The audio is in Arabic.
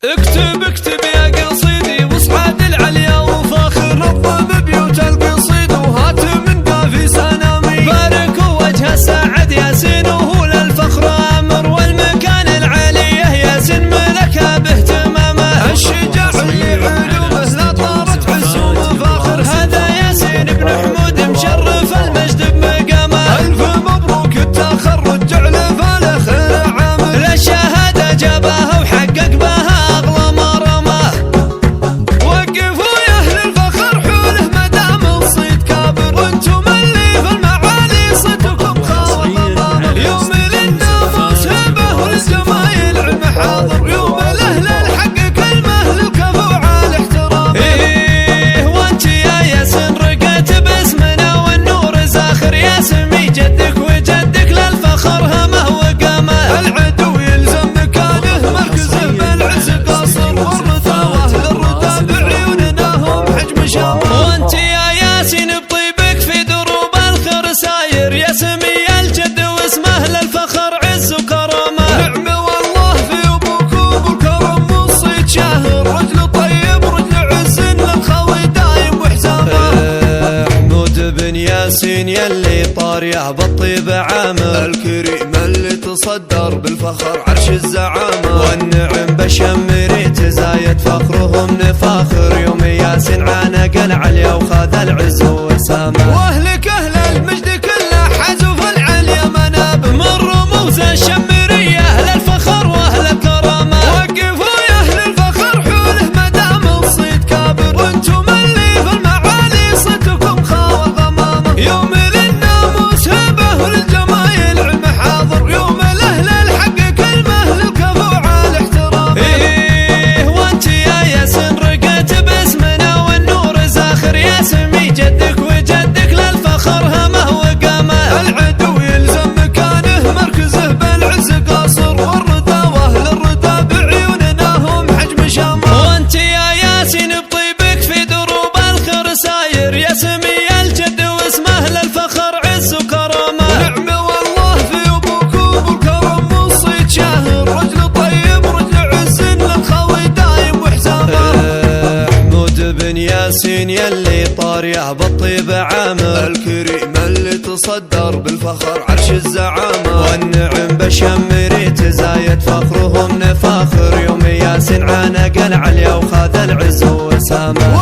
اكتب اكتب يا قصيدي وصعد العليا وفاخر نظم بيوت القصيد وهات من قافي سنامي بارك وجه السعد ياسين وهو للفخر امر والمكان العاليه ياسين ملكها باهتمامه الشجاع اللي علومه لا طارت عزوم فاخر هذا ياسين بن حمود مشرف المجد بمقامه الف مبروك التخرج جعل فاله خير عامل للشهاده جابها وحقق بها وانت يا ياسين بطيبك في دروب الخير ساير يا سمي الجد واسمه للفخر عز وكرامه نعم والله في ابوك وبالكرم والصيد شاهر رجل طيب رجل عز للخوي دايم وحسامه حمود بن ياسين يلي طاريه بالطيب عامر الكريم اللي تصدر بالفخر عرش الزعامه والنعم بشمري تزايد فخرهم نفاخر يوم ياسين عانق العليا وخذ العز وسامه واهلك اهل المجد كله حازوا في العليا مناب من رموز الشمريه للفخر واهل الكرامه وقفوا يا اهل الفخر حوله مدام الصيد كابر وانتم اللي في المعالي صدكم خاوى غمامه يوم للناموس هبه وللجمايل علم حاضر يوم الاهل الحق كلمه للكفو على احترامه وانت يا ياسين رقت باسمنا والنور زاخر يا سمي جدك وجدك للفخر همه وقامه العدو يلزم مكانه مركزه بالعز قاصر والردى واهل الردى بعيوننا هم حجم شامه وانت يا ياسين بطيبك في دروب الخير ساير يا سمي الجد واسمه للفخر عز وكرامه نعم والله في ابوك وبالكرم والصيد شاهر رجل طيب رجل عز للخوي دايم وحسامه حمود بن ياسين يلي طاريه بالطيب عامر الكريم اللي تصدر بالفخر عرش الزعامه والنعم بشمري تزايد فخرهم نفاخر يوم ياسين عانق العليا وخذ العز وسامه